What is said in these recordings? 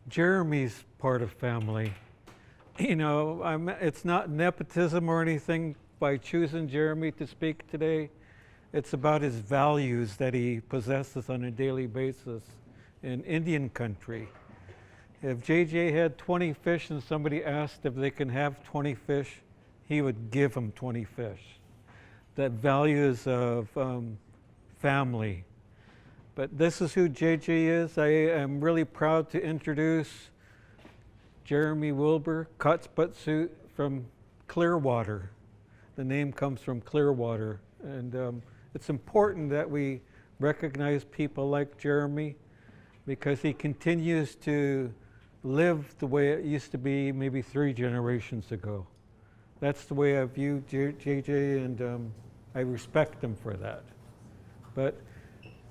Jeremy's part of family. You know, it's not nepotism or anything by choosing Jeremy to speak today. It's about his values that he possesses on a daily basis in Indian country. If JJ had 20 fish and somebody asked if they can have 20 fish, he would give them 20 fish. That values of family. But this is who JJ is. I am really proud to introduce Jeremy Wilbur, Kuts Bat Soot from Clearwater. The name comes from Clearwater. And it's important that we recognize people like Jeremy because he continues to live the way it used to be maybe 3 generations ago. That's the way I view JJ, and I respect him for that. But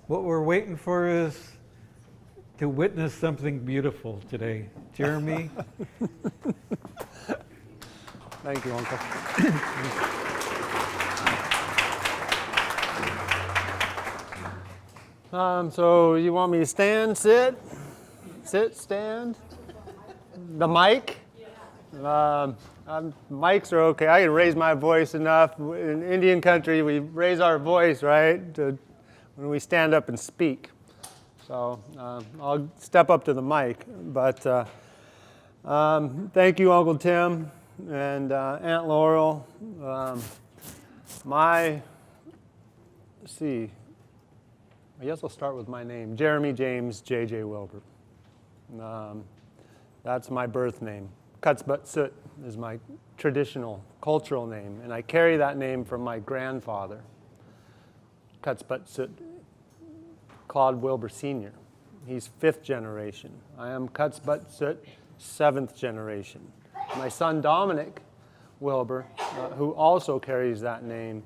what we're waiting for is to witness something beautiful today. Jeremy? Thank you, Uncle. So you want me to stand, sit, stand? The mic? Mics are okay. I can raise my voice enough. In Indian country, we raise our voice, right, when we stand up and speak. So I'll step up to the mic. But thank you, Uncle Tim and Aunt Laurel. Let's see. I guess I'll start with my name, Jeremy James J.J. Wilbur. That's my birth name. Kuts Bat Soot is my traditional, cultural name, and I carry that name from my grandfather, Kuts Bat Soot, Claude Wilbur Sr. He's 5th generation. I am Kuts Bat Soot, 7th generation. My son Dominic Wilbur, who also carries that name,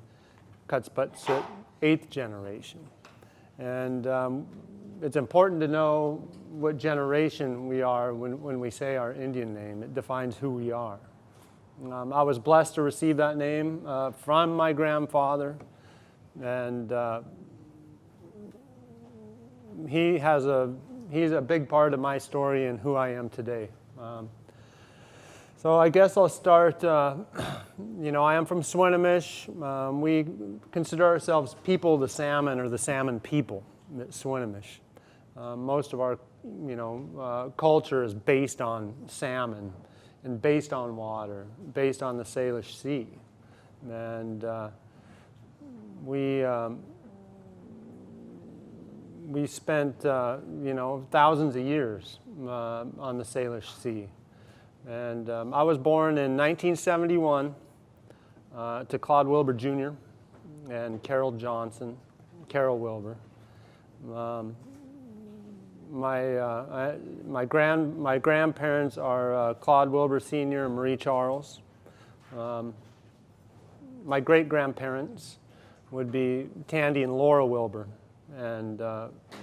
Kuts Bat Soot, 8th generation. And it's important to know what generation we are when we say our Indian name. It defines who we are. I was blessed to receive that name from my grandfather, and he's a big part of my story and who I am today. So I guess I'll start, I am from Swinomish. We consider ourselves people of the salmon, or the salmon people at Swinomish. Most of our, culture is based on salmon and based on water, based on the Salish Sea. And we spent, thousands of years on the Salish Sea. And I was born in 1971 to Claude Wilbur Jr. and Carol Wilbur. My grandparents are Claude Wilbur Sr. and Marie Charles. My great-grandparents would be Tandy and Laura Wilbur, and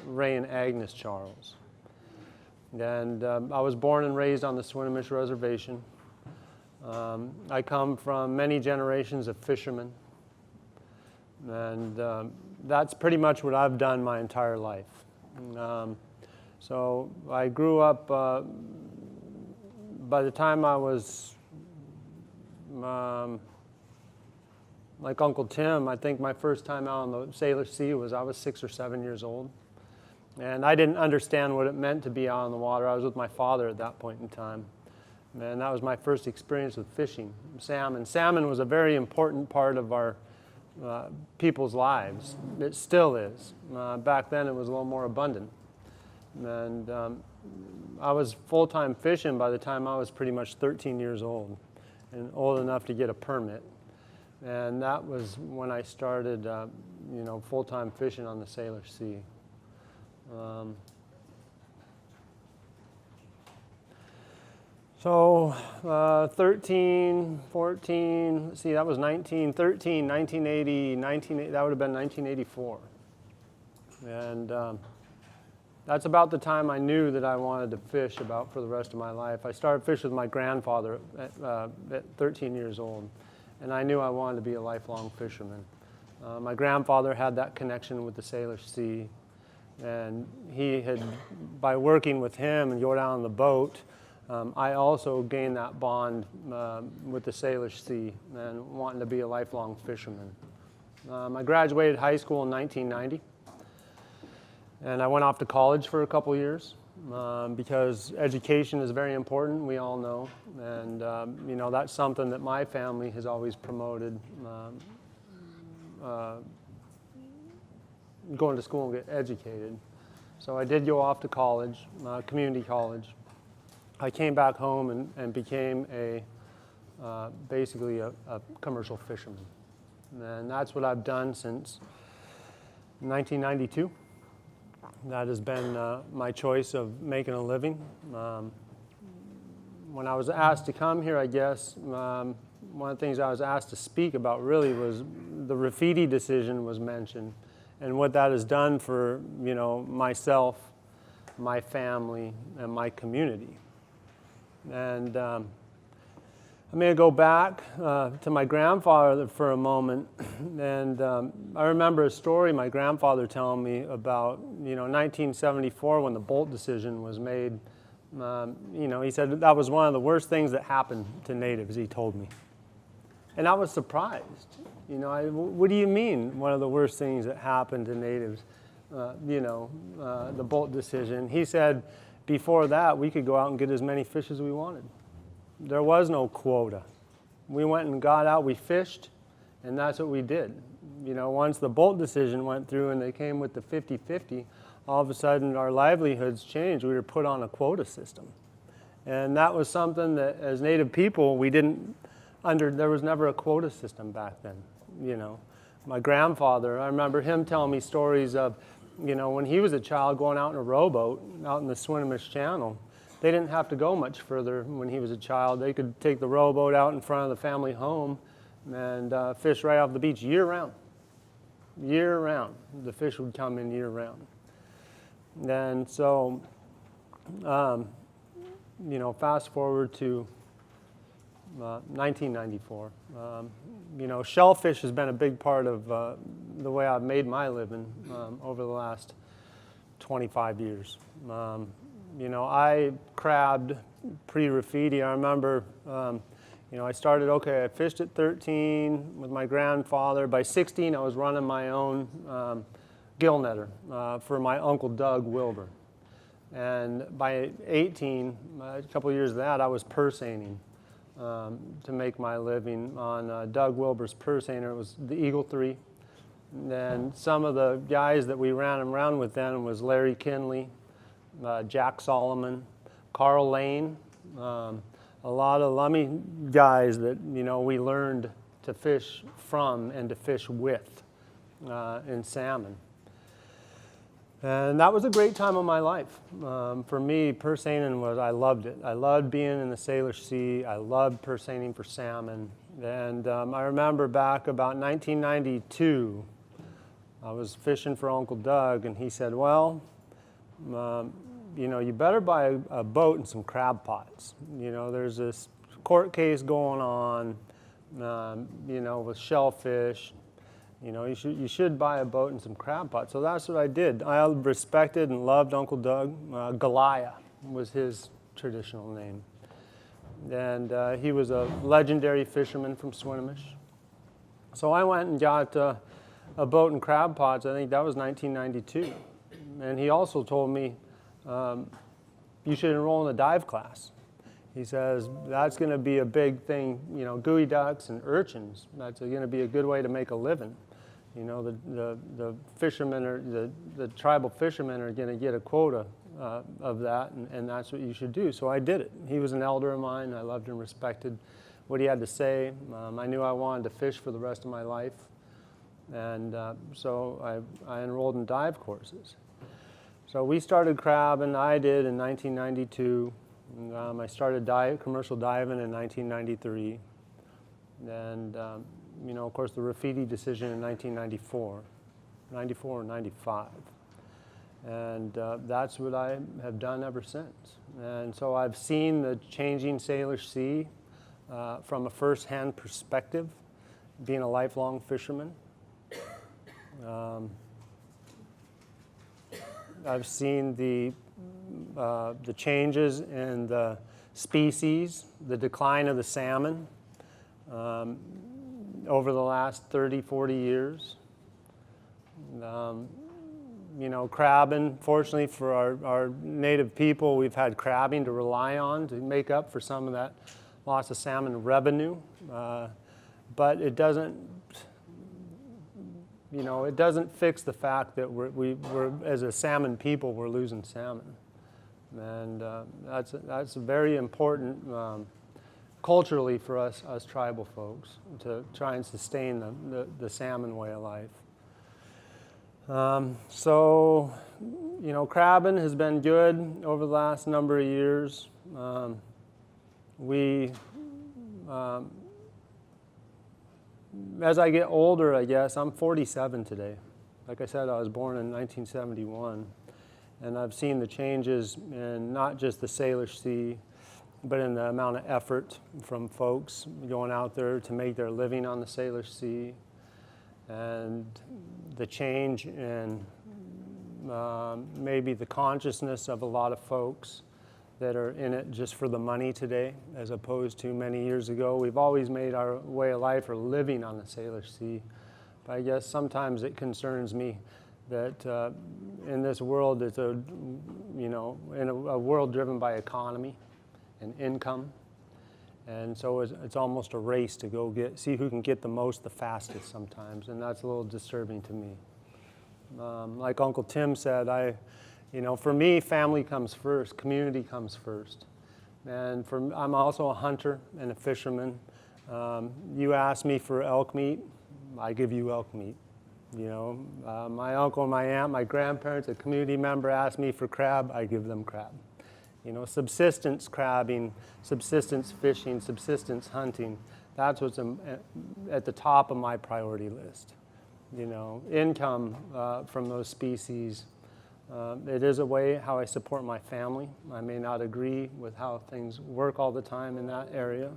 Ray and Agnes Charles. And I was born and raised on the Swinomish Reservation. I come from many generations of fishermen, and that's pretty much what I've done my entire life. So I grew up, by the time I was, like Uncle Tim, I think my first time out on the Salish Sea I was 6 or 7 years old. And I didn't understand what it meant to be out on the water. I was with my father at that point in time. And that was my first experience with fishing, salmon. Salmon was a very important part of our people's lives. It still is. Back then it was a little more abundant. And I was full-time fishing by the time I was pretty much 13 years old and old enough to get a permit. And that was when I started, full-time fishing on the Salish Sea. So 13, 14, let's see, that was 1980, that would have been 1984. And that's about the time I knew that I wanted to fish about for the rest of my life. I started fishing with my grandfather at 13 years old, and I knew I wanted to be a lifelong fisherman. My grandfather had that connection with the Salish Sea, And he had, by working with him and go down on the boat, I also gained that bond with the Salish Sea and wanting to be a lifelong fisherman. I graduated high school in 1990, and I went off to college for a couple years because education is very important, we all know, and you know, that's something that my family has always promoted, going to school and get educated. So I did go off to college, community college. I came back home and became basically a commercial fisherman. And that's what I've done since 1992. That has been my choice of making a living. When I was asked to come here, I guess, one of the things I was asked to speak about really was the Rafidi decision was mentioned and what that has done for, you know, myself, my family, and my community. And I'm going to go back to my grandfather for a moment. And I remember a story my grandfather telling me about, you know, 1974 when the Bolt decision was made. You know, he said that was one of the worst things that happened to natives, he told me. And I was surprised. You know, what do you mean one of the worst things that happened to natives? You know, the Bolt decision. He said before that we could go out and get as many fish as we wanted. There was no quota. We went and got out, we fished, and that's what we did. You know, once the Bolt decision went through and they came with the 50-50, all of a sudden our livelihoods changed. We were put on a quota system. And that was something that as Native people, we didn't there was never a quota system back then, you know. My grandfather, I remember him telling me stories of, you know, when he was a child going out in a rowboat out in the Swinomish Channel. They didn't have to go much further when he was a child. They could take the rowboat out in front of the family home and fish right off the beach year round. Year round. The fish would come in year round. And so, you know, fast forward to 1994. You know, shellfish has been a big part of the way I've made my living over the last 25 years. You know, I crabbed pre-Rafidi. I remember, you know, I started, I fished at 13 with my grandfather. By 16, I was running my own gill netter for my uncle Doug Wilbur. And by 18, a couple of years of that, I was purse seining to make my living on Doug Wilbur's purse seiner. It was the Eagle 3. And some of the guys that we ran around with then was Larry Kinley, Jack Solomon, Carl Lane, a lot of Lummi guys that, you know, we learned to fish from and to fish with in salmon. And that was a great time of my life. For me, purse seining I loved it. I loved being in the Salish Sea. I loved purse seining for salmon. And I remember back about 1992, I was fishing for Uncle Doug, and he said, well, you know, you better buy a boat and some crab pots. You know, there's this court case going on, you know, with shellfish. You know, you should buy a boat and some crab pots. So that's what I did. I respected and loved Uncle Doug. Goliah was his traditional name. And he was a legendary fisherman from Swinomish. So I went and got a boat and crab pots. I think that was 1992. And he also told me, you should enroll in the dive class. He says, that's going to be a big thing, you know, gooey ducks and urchins. That's going to be a good way to make a living. You know, the fishermen, the tribal fishermen are going to get a quota of that, and that's what you should do. So I did it. He was an elder of mine. I loved and respected what he had to say. I knew I wanted to fish for the rest of my life. And so I enrolled in dive courses. So we started crabbing, I did in 1992. I started commercial diving in 1993. And, you know, of course, the Rafidi decision in 1994, 94 or 95. And that's what I have done ever since. And so I've seen the changing Salish Sea from a first-hand perspective, being a lifelong fisherman. I've seen the changes in the species, the decline of the salmon over the last 30, 40 years. Crabbing, fortunately for our native people, we've had crabbing to rely on to make up for some of that loss of salmon revenue. But it doesn't, it doesn't fix the fact that we're as a salmon people, we're losing salmon. And that's very important culturally for us tribal folks to try and sustain the salmon way of life. Crabbing has been good over the last number of years. As I get older, I guess, I'm 47 today. Like I said, I was born in 1971. And I've seen the changes in not just the Salish Sea, but in the amount of effort from folks going out there to make their living on the Salish Sea. And the change in maybe the consciousness of a lot of folks that are in it just for the money today, as opposed to many years ago. We've always made our way of life or living on the Salish Sea. But I guess sometimes it concerns me that in this world, it's in a world driven by economy and income. And so it's almost a race to go see who can get the most the fastest sometimes, and that's a little disturbing to me. Like Uncle Tim said, for me, family comes first, community comes first. And I'm also a hunter and a fisherman. You ask me for elk meat, I give you elk meat. My uncle, my aunt, my grandparents, a community member asked me for crab, I give them crab. Subsistence crabbing, subsistence fishing, subsistence hunting, that's what's at the top of my priority list. Income from those species. It is a way how I support my family. I may not agree with how things work all the time in that area.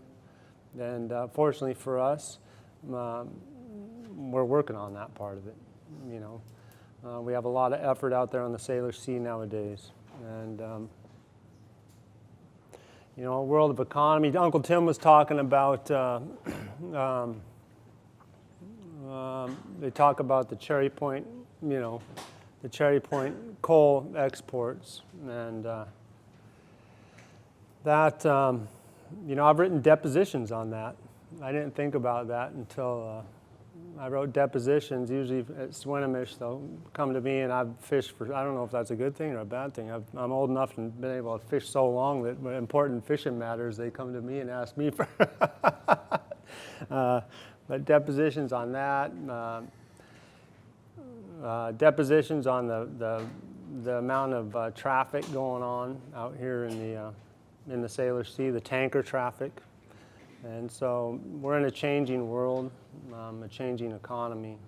And fortunately for us, we're working on that part of it. We have a lot of effort out there on the Salish Sea nowadays. And a world of economy. Uncle Tim was talking about, they talk about the Cherry Point, the Cherry Point coal exports. And I've written depositions on that. I didn't think about that until I wrote depositions. Usually at Swinomish, they'll come to me and I've fished for, I don't know if that's a good thing or a bad thing. I'm old enough and been able to fish so long that when important fishing matters, they come to me and ask me for but depositions on that. Depositions on the amount of traffic going on out here in the Salish Sea, the tanker traffic. And so we're in a changing world, a changing economy.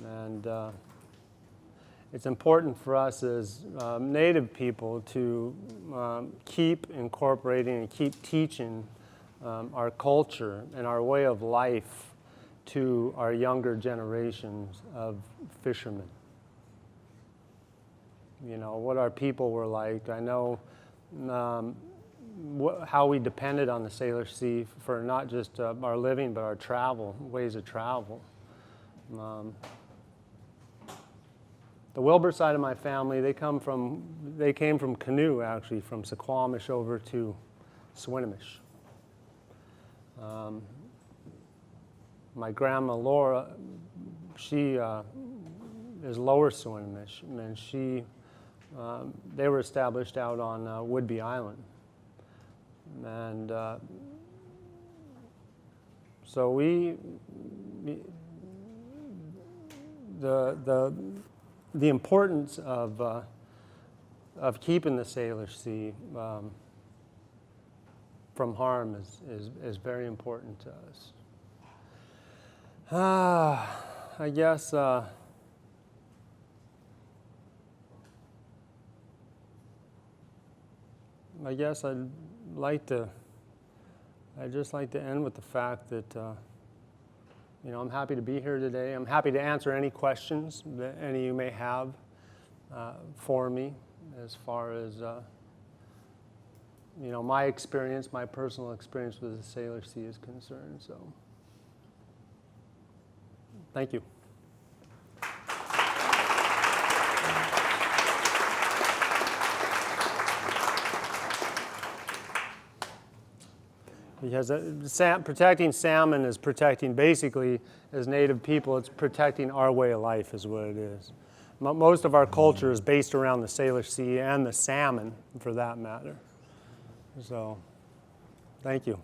And it's important for us as Native people to keep incorporating and keep teaching our culture and our way of life to our younger generations of fishermen. What our people were like. I know how we depended on the Salish Sea for not just our living, but our travel, ways of travel. The Wilbur side of my family, they came from canoe, actually, from Suquamish over to Swinomish. My grandma Laura, she is Lower Swinomish, and they were established out on Whidbey Island. And so the importance of keeping the Salish Sea from harm is very important to us. I guess I'd just like to end with the fact that I'm happy to be here today. I'm happy to answer any questions that any of you may have. for me as far as my experience, my personal experience with the Salish Sea is concerned. So, thank you. Because protecting salmon is protecting, basically, as Native people, it's protecting our way of life is what it is. Most of our culture is based around the Salish Sea and the salmon, for that matter. So, thank you.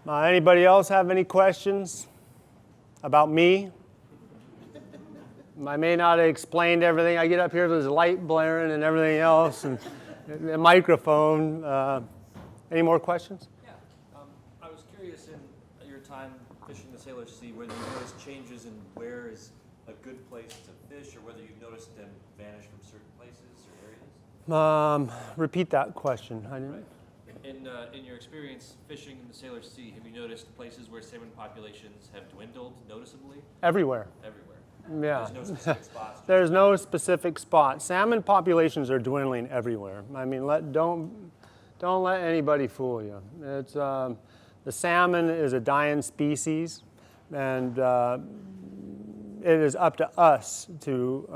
Anybody else have any questions about me? I may not have explained everything. I get up here, there's light blaring and everything else, and a microphone. Any more questions? Yeah. I was curious in your time fishing the Salish Sea, whether you noticed changes in where is a good place to fish, or whether you've noticed them vanish from certain places or areas? Repeat that question. I didn't. Right. In your experience fishing in the Salish Sea, have you noticed places where salmon populations have dwindled noticeably? Everywhere. Everywhere. Yeah. There's no specific spots. There's no specific spot. Salmon populations are dwindling everywhere. I mean, don't let anybody fool you. It's the salmon is a dying species, and it is up to us to,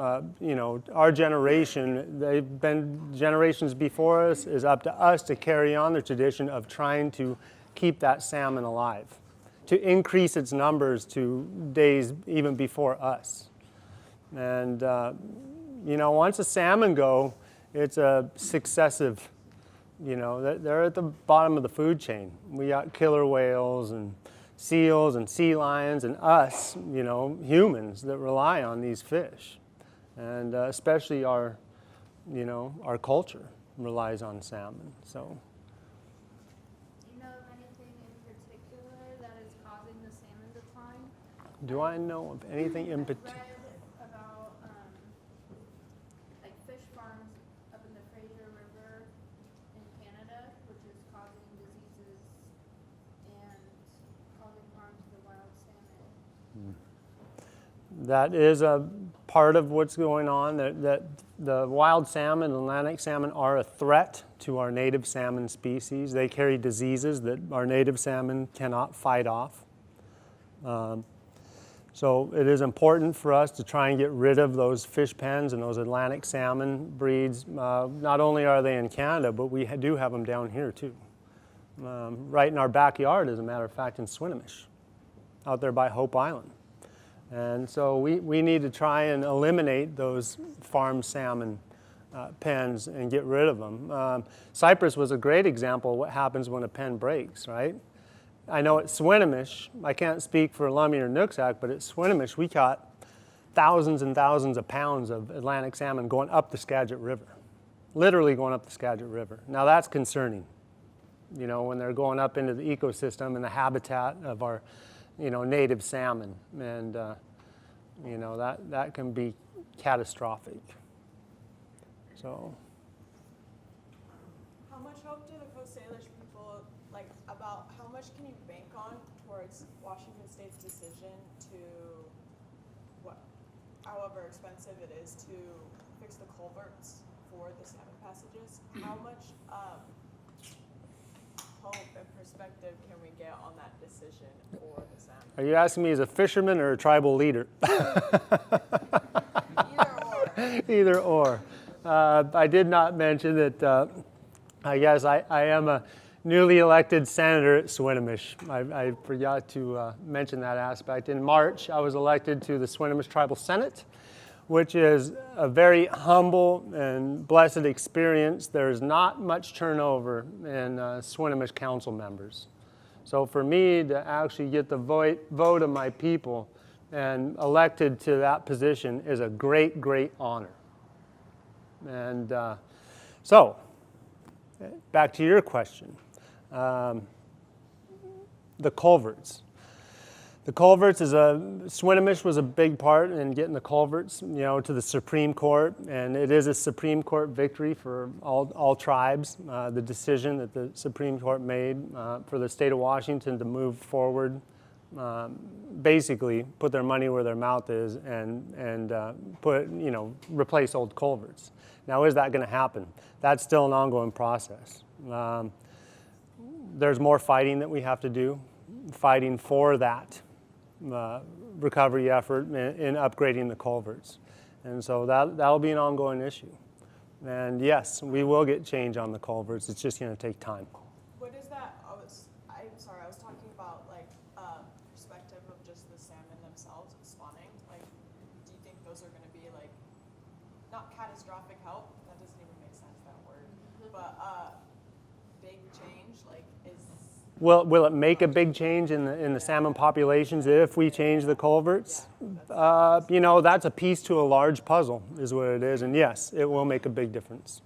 our generation, they've been generations before us, is up to us to carry on the tradition of trying to keep that salmon alive, to increase its numbers to days even before us. And, once the salmon go, it's a successive, they're at the bottom of the food chain. We got killer whales and seals and sea lions and us, humans that rely on these fish. And especially our culture relies on salmon. So. Do you know of anything in particular that is causing the salmon decline? Do I know of anything in particular? I read about like fish farms up in the Fraser River in Canada, which is causing diseases and causing harm to the wild salmon. That is a part of what's going on, that the wild salmon, Atlantic salmon, are a threat to our native salmon species. They carry diseases that our native salmon cannot fight off. So it is important for us to try and get rid of those fish pens and those Atlantic salmon breeds. Not only are they in Canada, but we do have them down here too. Right in our backyard, as a matter of fact, in Swinomish, out there by Hope Island. And so we need to try and eliminate those farm salmon pens and get rid of them. Cypress was a great example of what happens when a pen breaks, right? I know at Swinomish, I can't speak for Lummi or Nooksack, but at Swinomish we caught thousands and thousands of pounds of Atlantic salmon going up the Skagit River, literally going up the Skagit River. Now that's concerning, when they're going up into the ecosystem and the habitat of our native salmon, and that can be catastrophic. So, how much hope do the Coast Salish people, about how much can you bank on towards Washington State's decision to, however expensive it is, to fix the culverts for the salmon passages? How much hope and perspective can we get on that decision for the salmon? are you asking me as a fisherman or a tribal leader? Either or. Either or. I did not mention that I guess I am a newly elected senator at Swinomish. I forgot to mention that aspect. In March, I was elected to the Swinomish Tribal Senate, which is a very humble and blessed experience. There's not much turnover in Swinomish council members. So for me to actually get the vote of my people and elected to that position is a great, great honor. And so, back to your question. The culverts. The culverts Swinomish was a big part in getting the culverts, to the Supreme Court, and it is a Supreme Court victory for all tribes. The decision that the Supreme Court made for the state of Washington to move forward basically put their money where their mouth is and replace old culverts. Now, is that going to happen? That's still an ongoing process. There's more fighting that we have to do, fighting for that recovery effort in upgrading the culverts. And so that'll be an ongoing issue. And yes, we will get change on the culverts. It's just going to take time. What is that? I'm sorry, I was talking about like perspective of just the salmon themselves spawning. Like, do you think those are going to be like, not catastrophic help? That doesn't even make sense, that word. But big change, like, is. Will it make a big change in the salmon populations if we change the culverts? That's a piece to a large puzzle, is what it is. And yes, it will make a big difference.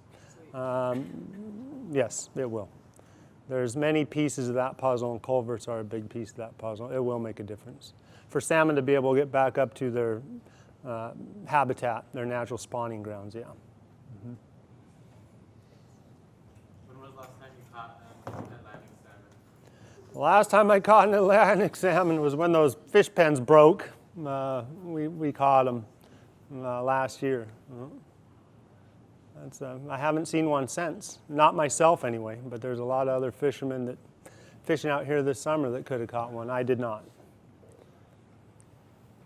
Yes, it will. There's many pieces of that puzzle, and culverts are a big piece of that puzzle. It will make a difference. For salmon to be able to get back up to their habitat, their natural spawning grounds, yeah. Mm-hmm. When was the last time you caught an Atlantic salmon? The last time I caught an Atlantic salmon was when those fish pens broke. We caught them last year. I haven't seen one since. Not myself anyway, but there's a lot of other fishermen that fishing out here this summer that could have caught one. I did not.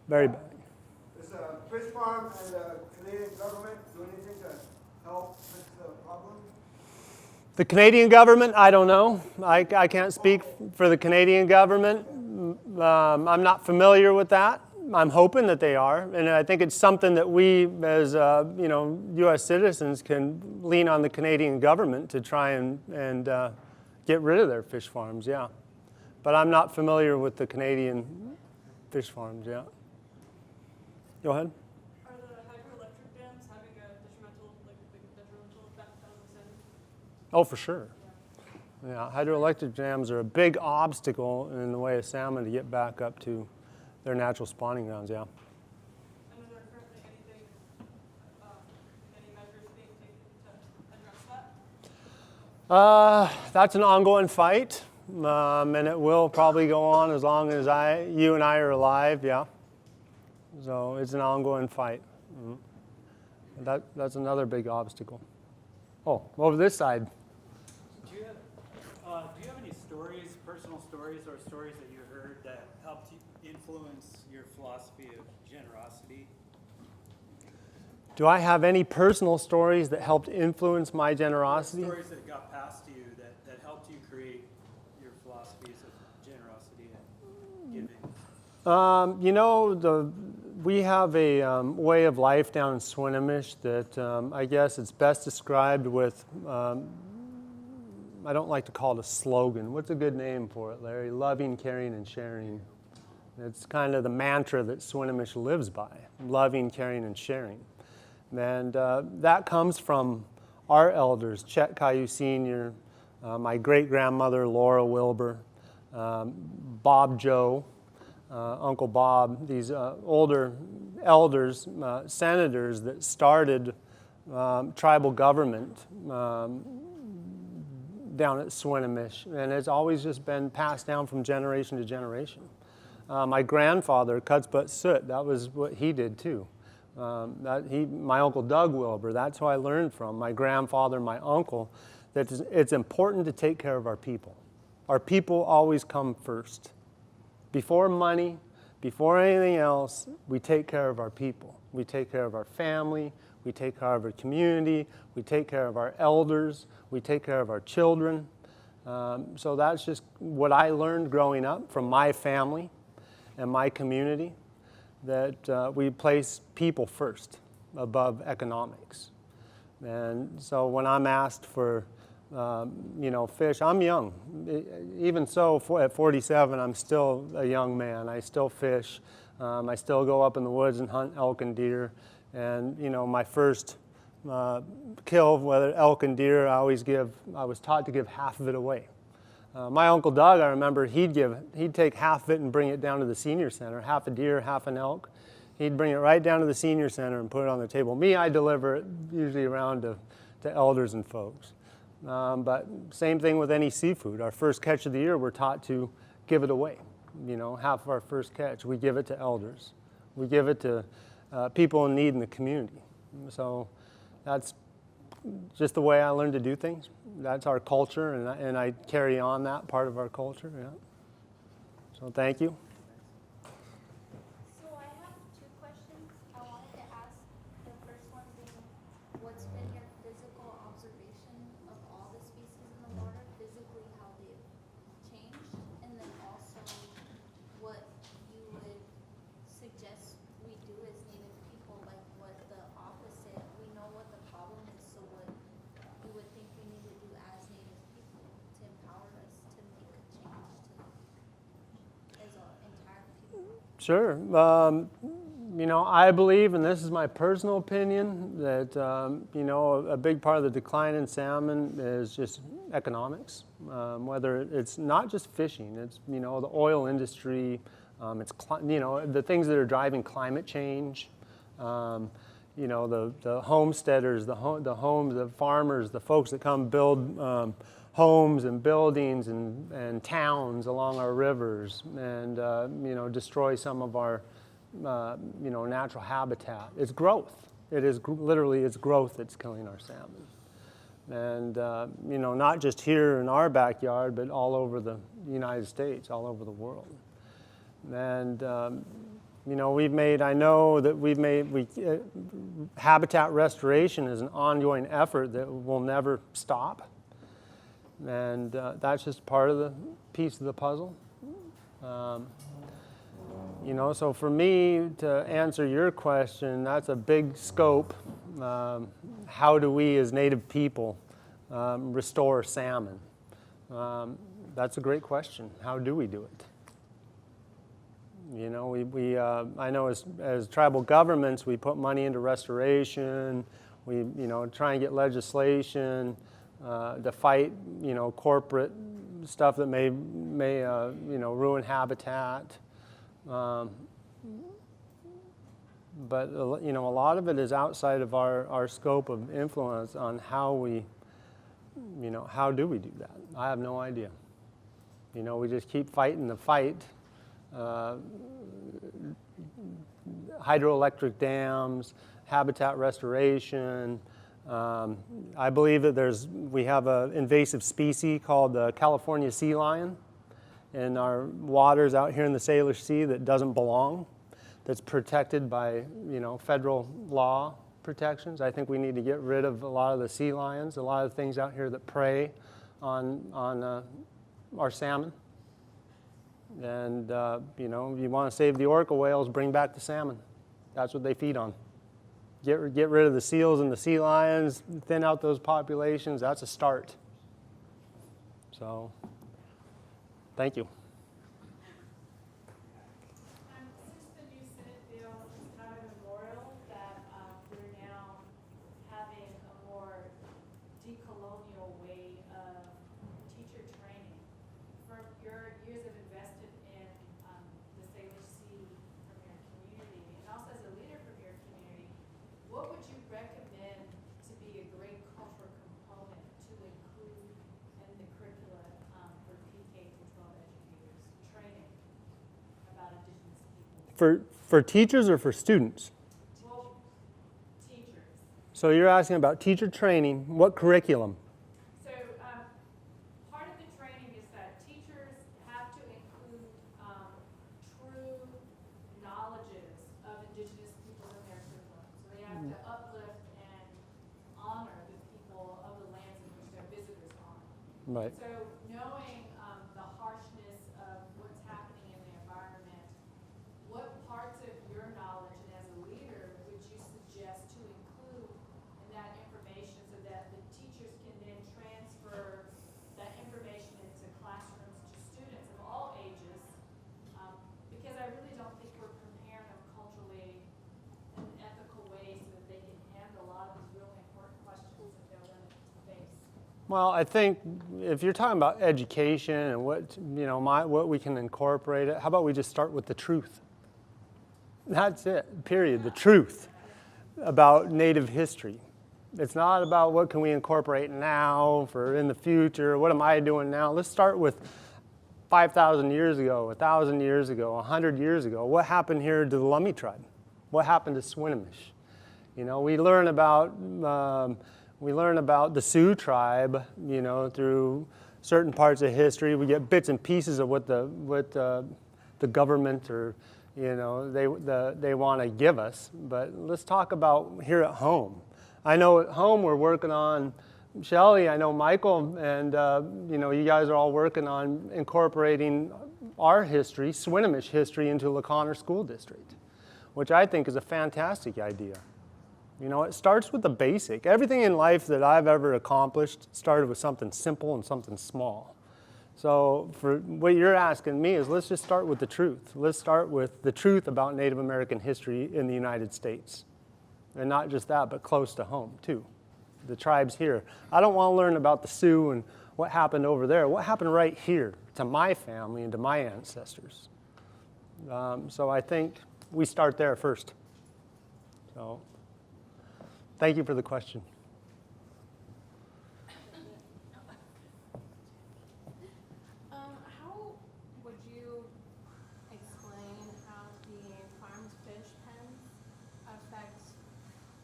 Very bad. Does fish farm and the Canadian government do anything to help fix the problem? The Canadian government, I don't know. I can't speak for the Canadian government. I'm not familiar with that. I'm hoping that they are, and I think it's something that we, as U.S. citizens, can lean on the Canadian government to try and get rid of their fish farms. Yeah, but I'm not familiar with the Canadian fish farms. Yeah. Go ahead. Are the hydroelectric dams having a detrimental effect on the salmon? Oh, for sure. Yeah, hydroelectric dams are a big obstacle in the way of salmon to get back up to their natural spawning grounds, yeah. And is there currently any measures being taken to address that? That's an ongoing fight, and it will probably go on as long as you and I are alive, yeah. So it's an ongoing fight. Mm-hmm. That's another big obstacle. Oh, over this side. Do you have any stories, personal stories, or stories that you heard that helped influence your philosophy of generosity? Do I have any personal stories that helped influence my generosity? Stories that got passed to you that helped you create your philosophies of generosity and giving? We have a way of life down in Swinomish that I guess it's best described with, I don't like to call it a slogan. What's a good name for it, Larry? Loving, caring, and sharing. It's kind of the mantra that Swinomish lives by, loving, caring, and sharing. And that comes from our elders, Chet Caillou Sr., my great-grandmother, Laura Wilbur, Bob Joe, Uncle Bob, these older elders, senators that started tribal government down at Swinomish, and it's always just been passed down from generation to generation. My grandfather, Kuts Bat Soot, that was what he did too. My Uncle Doug Wilbur, that's who I learned from. My grandfather, my uncle, that it's important to take care of our people. Our people always come first. Before money, before anything else, we take care of our people. We take care of our family, we take care of our community, we take care of our elders, we take care of our children. So that's just what I learned growing up from my family and my community, that we place people first above economics. And so when I'm asked for fish, I'm young. Even so, at 47, I'm still a young man. I still fish. I still go up in the woods and hunt elk and deer. And, my first kill, whether elk and deer, I was taught to give half of it away. My Uncle Doug, I remember, he'd take half of it and bring it down to the senior center, half a deer, half an elk. He'd bring it right down to the senior center and put it on the table. Me, I deliver it usually around to elders and folks. But same thing with any seafood. Our first catch of the year, we're taught to give it away. half of our first catch. We give it to elders. We give it to people in need in the community. So that's just the way I learned to do things. That's our culture, and I carry on that part of our culture. Yeah. So thank you. So I have two questions I wanted to ask. The first one being, what's been your physical observation of all the species in the water, physically how they've changed, and then also what you would suggest we do as Native people, like what the opposite, we know what the problem is, so what you would think we need to do as Native people to empower us to make a change to as an entire people. Sure. I believe, and this is my personal opinion, that a big part of the decline in salmon is just economics. Whether it's not just fishing, it's the oil industry, it's the things that are driving climate change. The homesteaders, the farmers, the folks that come build homes and buildings and towns along our rivers, and destroy some of our natural habitat. It's growth. It is literally it's growth that's killing our salmon, and not just here in our backyard, but all over the United States, all over the world. And habitat restoration is an ongoing effort that will never stop. And that's just part of the piece of the puzzle. So for me, to answer your question, that's a big scope. How do we as Native people restore salmon? That's a great question. How do we do it? I know as tribal governments, we put money into restoration. We, try and get legislation to fight, corporate stuff that may ruin habitat. But a lot of it is outside of our scope of influence on how we, how do we do that? I have no idea. We just keep fighting the fight. Hydroelectric dams, habitat restoration. I believe that we have an invasive species called the California sea lion in our waters out here in the Salish Sea that doesn't belong, that's protected by federal law protections. I think we need to get rid of a lot of the sea lions, a lot of things out here that prey on our salmon. And if you want to save the orca whales, bring back the salmon. That's what they feed on. Get rid of the seals and the sea lions, thin out those populations. That's a start. So, thank you. Since the new Senate bill is kind of a memorial that we're now having a more decolonial way of teacher training. From your years of invested in the Salish Sea from your community, and also as a leader from your community, what would you recommend to be a great cultural component to include in the curricula for PK to 12 educators, training about Indigenous people? For teachers or for students? Well, teachers. So you're asking about teacher training. What curriculum? So part of the training is that teachers have to include true knowledges of Indigenous people in their curriculum. So they have to uplift and honor the people of the lands in which their visitors are. Right. So knowing the harshness of what's happening in the environment, what parts of your knowledge and as a leader would you suggest to include in that information so that the teachers can then transfer that information into classrooms to students of all ages? Because I really don't think we're preparing them culturally in an ethical way so that they can handle a lot of these really important questions that they're going to face. Well, I think if you're talking about education and what we can incorporate it, how about we just start with the truth? That's it, period, the truth about Native history. It's not about what can we incorporate now for in the future, what am I doing now? Let's start with 5,000 years ago, 1,000 years ago, 100 years ago, what happened here to the Lummi tribe? What happened to Swinomish? You know, we learn about the Sioux tribe, you know, through certain parts of history. We get bits and pieces of what the government or, you know, they want to give us. But let's talk about here at home. I know at home we're working on, Shelley, I know Michael, and you know, you guys are all working on incorporating our history, Swinomish history, into LaConner School District, which I think is a fantastic idea. You know, it starts with the basic. Everything in life that I've ever accomplished started with something simple and something small. So for what you're asking me is, let's just start with the truth. Let's start with the truth about Native American history in the United States. And not just that, but close to home, too. The tribes here. I don't want to learn about the Sioux and what happened over there. What happened right here to my family and to my ancestors? So I think we start there first. So thank you for the question. How would you explain how the farmed fish pens affect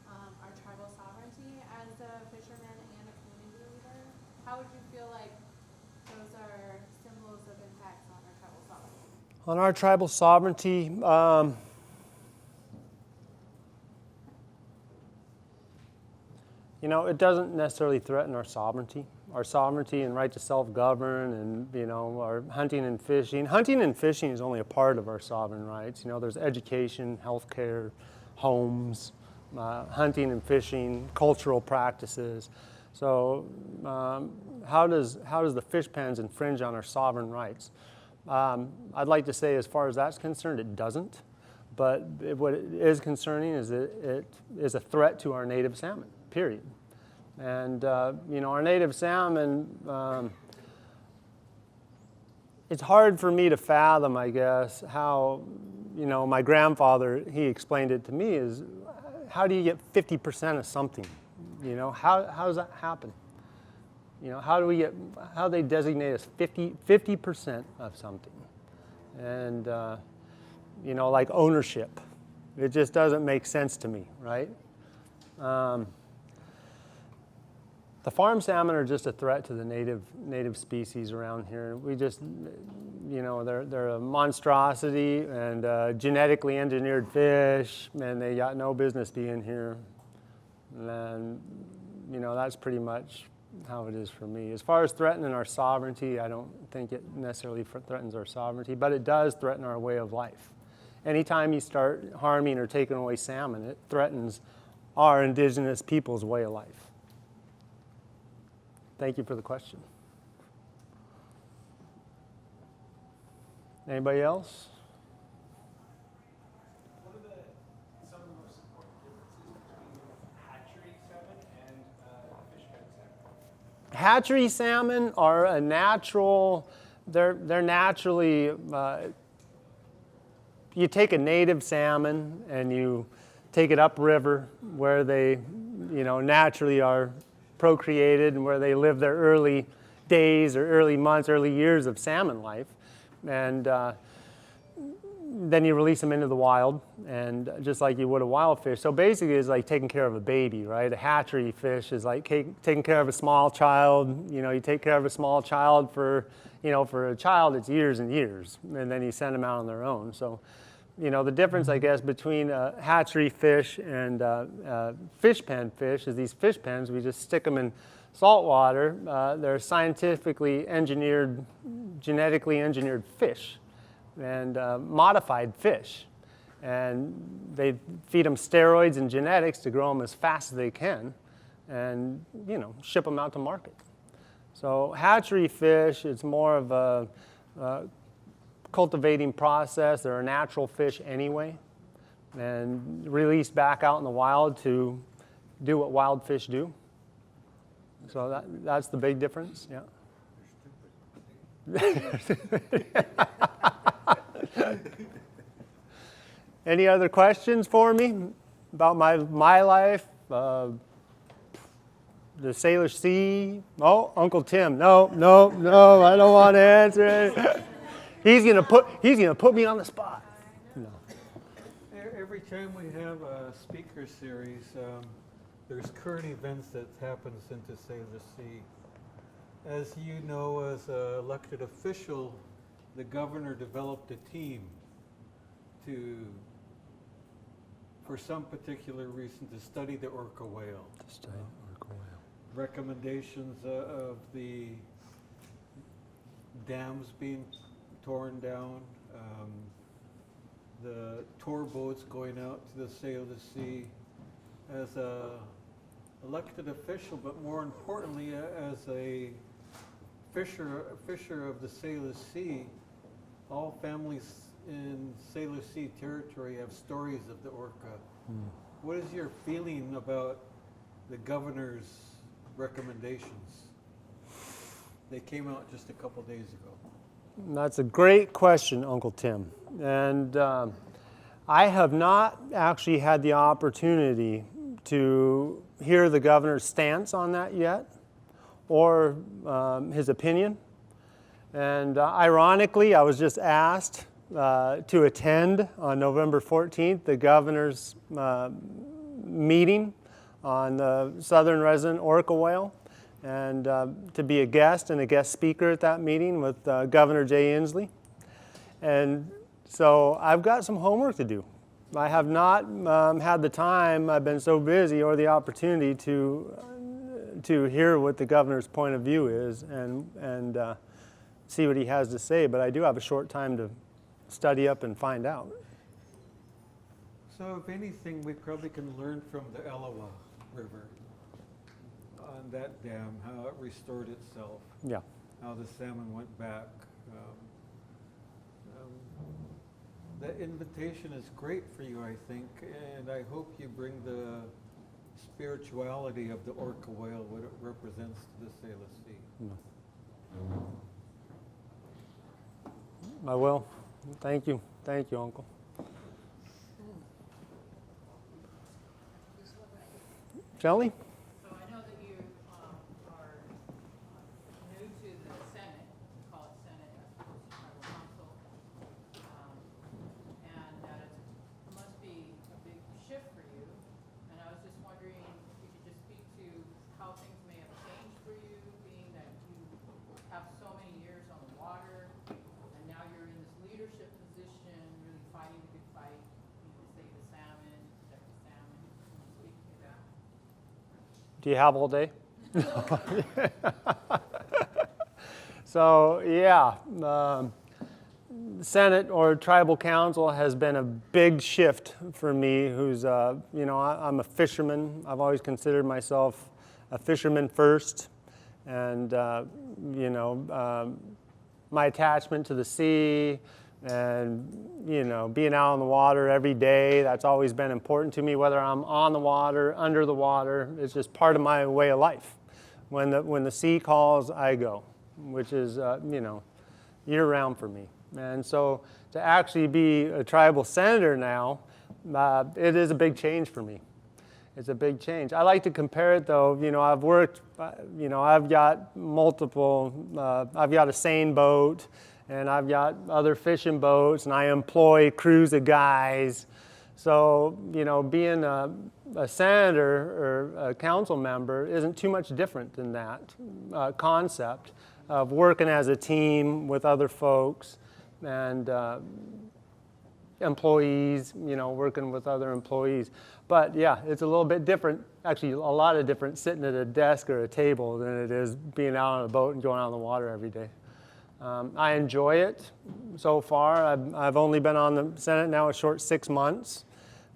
our tribal sovereignty as a fisherman and a community leader? How would you feel like those are symbols of impacts on our tribal sovereignty? On our tribal sovereignty, you know, it doesn't necessarily threaten our sovereignty and right to self-govern, and, you know, our hunting and fishing. Hunting and fishing is only a part of our sovereign rights. You know, there's education, healthcare, homes, hunting and fishing, cultural practices. So how does the fish pens infringe on our sovereign rights? I'd like to say, as far as that's concerned, it doesn't. But what it is concerning is that it is a threat to our native salmon, period. And, you know, our native salmon, it's hard for me to fathom, I guess, how, you know, my grandfather, he explained it to me, is how do you get 50% of something? You know, how does that happen? You know, how do they designate us 50% of something? And, you know, like ownership. It just doesn't make sense to me, right? The farm salmon are just a threat to the native species around here. We just, you know, they're a monstrosity and genetically engineered fish, and they got no business being here. And, you know, that's pretty much how it is for me. As far as threatening our sovereignty, I don't think it necessarily threatens our sovereignty, but it does threaten our way of life. Anytime you start harming or taking away salmon, it threatens our indigenous people's way of life. Thank you for the question. Anybody else? What are some of the most important differences between hatchery salmon and fish pen salmon? Hatchery salmon are a natural, they're naturally, you take a native salmon and you take it upriver where they, you know, naturally are procreated and where they live their early days or early months, early years of salmon life. And then you release them into the wild, and just like you would a wild fish. So basically it's like taking care of a baby, right? A hatchery fish is like taking care of a small child. You know, you take care of a small child for, you know, for a child it's years and years, and then you send them out on their own. So, you know, the difference, I guess, between hatchery fish and fish pen fish is these fish pens, we just stick them in salt water. They're scientifically engineered, genetically engineered fish and modified fish. And they feed them steroids and genetics to grow them as fast as they can and, you know, ship them out to market. So hatchery fish, it's more of a cultivating process. They're a natural fish anyway, and released back out in the wild to do what wild fish do. So that's the big difference, yeah. Any other questions for me about my life? The Salish Sea? Oh, Uncle Tim. No, I don't want to answer it. He's gonna put me on the spot. No. Every time we have a speaker series, there's current events that happens into Salish Sea. As you know, as an elected official, the governor developed a team for some particular reason, to study the orca whale. Recommendations of the dams being torn down, the tour boats going out to the Salish Sea. As a elected official, but more importantly, as a fisher of the Salish Sea, all families in Salish Sea territory have stories of the orca. What is your feeling about the governor's recommendations? They came out just a couple days ago. That's a great question, Uncle Tim. And I have not actually had the opportunity to hear the governor's stance on that yet, or his opinion. And ironically, I was just asked to attend on November 14th, the governor's meeting on the southern resident orca whale, and to be a guest and a guest speaker at that meeting with Governor Jay Inslee. And so I've got some homework to do. I have not had the time, I've been so busy, or the opportunity to hear what the governor's point of view is and see what he has to say, but I do have a short time to study up and find out. So if anything, we probably can learn from the Elwha River on that dam, how it restored itself. Yeah. How the salmon went back. The invitation is great for you, I think, and I hope you bring the spirituality of the orca whale, what it represents to the Salish Sea. I will. Thank you. Thank you, Uncle. Shelley? So I know that you are new to the Senate, we call it Senate as opposed to Tribal Council, and that it must be a big shift for you. And I was just wondering if you could just speak to how things may have changed for you, being that you have so many years on the water, and now you're in this leadership position, really fighting the good fight, to save the salmon, protect the salmon. Can you speak to that? Do you have all day? So, yeah, Senate or Tribal Council has been a big shift for me, who's, I'm a fisherman. I've always considered myself a fisherman first. And, my attachment to the sea and, being out on the water every day, that's always been important to me, whether I'm on the water, under the water. It's just part of my way of life. When the sea calls, I go, which is, year-round for me. And so to actually be a tribal senator now, it is a big change for me. It's a big change. I like to compare it, though. I've worked, I've got multiple, I've got a seine boat, and I've got other fishing boats, and I employ crews of guys. So, being a senator or a council member isn't too much different than that concept of working as a team with other folks and employees, working with other employees. But yeah, it's a little bit different, actually a lot of different sitting at a desk or a table than it is being out on a boat and going out on the water every day. I enjoy it so far. I've only been on the Senate now a short 6 months,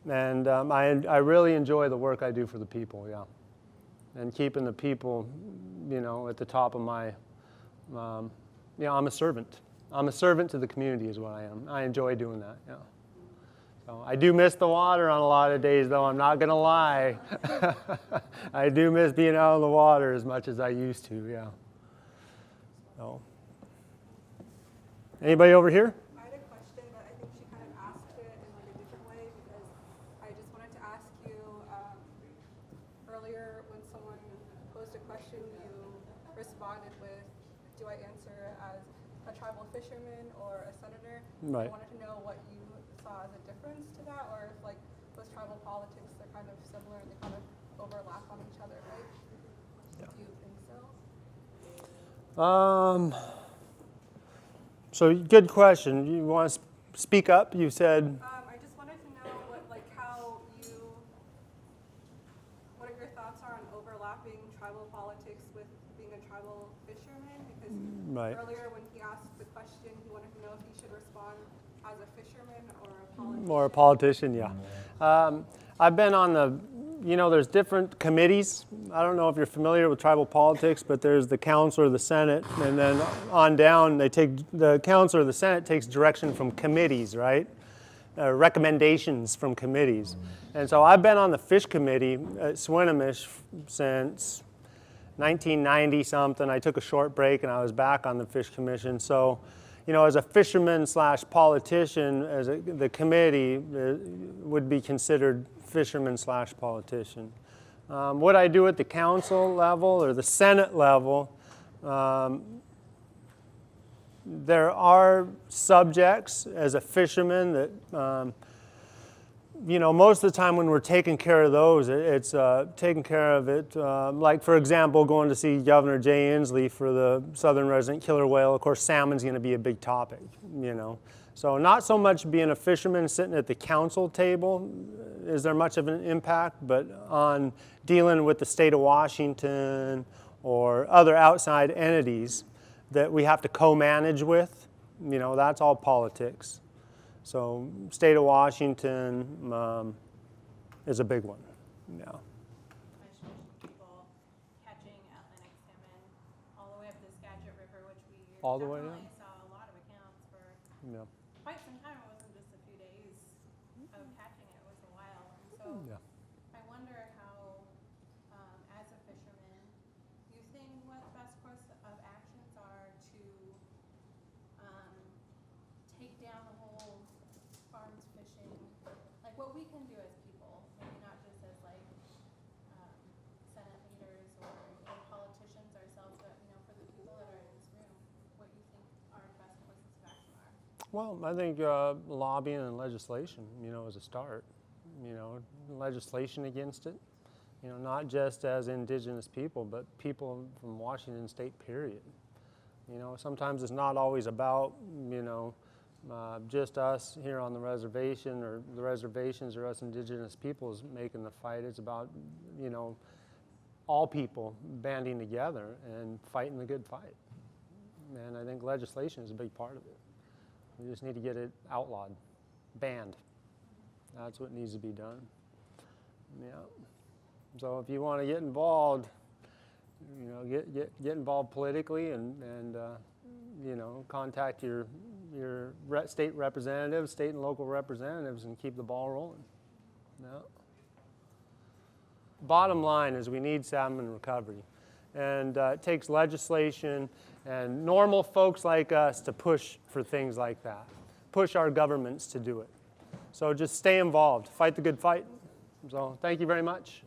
and I really enjoy the work I do for the people, yeah. And keeping the people, at the top of my, I'm a servant. I'm a servant to the community is what I am. I enjoy doing that, yeah. So I do miss the water on a lot of days, though, I'm not going to lie. I do miss being out on the water as much as I used to, yeah. So. Anybody over here? I had a question, but I think she kind of asked it in a different way, because I just wanted to ask you, earlier when someone posed a question, you responded with, do I answer as a tribal fisherman or a senator. Right. I wanted to know what you saw as a difference to that, or if like those tribal politics are kind of similar and they kind of overlap on each other, right? Yeah. Do you think so? So good question. You want to speak up? You said. I just wanted to know what are your thoughts on overlapping tribal politics with being a tribal fisherman? Because Right. earlier when he asked the question, he wanted to know if he should respond as a fisherman or a politician. Or a politician, yeah. I've been on there's different committees. I don't know if you're familiar with tribal politics, but there's the council or the Senate, and then on down, the council or the Senate takes direction from committees, right? Recommendations from committees. And so I've been on the fish committee at Swinomish since 1990 something. I took a short break and I was back on the fish commission. So, as a fisherman / politician, the committee would be considered fisherman / politician. What I do at the council level or the Senate level, there are subjects as a fisherman that, most of the time when we're taking care of those, it's taking care of it. Like, for example, going to see Governor Jay Inslee for the southern resident killer whale. Of course, salmon's going to be a big topic, So not so much being a fisherman sitting at the council table is there much of an impact, but on dealing with the state of Washington or other outside entities that we have to co-manage with, that's all politics. So state of Washington is a big one. Yeah. People catching Atlantic salmon all the way up the Skagit River, which we All the way definitely saw a lot of accounts for Yeah. quite some time. It wasn't just a few days of catching it, it was a while. And so Yeah. I wonder how, as a fisherman, you think what the best course of actions are to take down the whole farms fishing, like what we can do as people, maybe not just as Senate leaders or politicians ourselves, but for the people that are in this room, what you think our best courses of action are. Well, I think lobbying and legislation, is a start. Legislation against it. Not just as indigenous people, but people from Washington State, period. Sometimes it's not always about, just us here on the reservation or the reservations or us indigenous peoples making the fight. It's about, all people banding together and fighting the good fight. And I think legislation is a big part of it. We just need to get it outlawed, banned. That's what needs to be done. Yeah. So if you want to get involved, get involved politically and contact your state representatives, state and local representatives, and keep the ball rolling. Yeah. Bottom line is we need salmon recovery. And it takes legislation and normal folks like us to push for things like that, push our governments to do it. So just stay involved, fight the good fight. So thank you very much.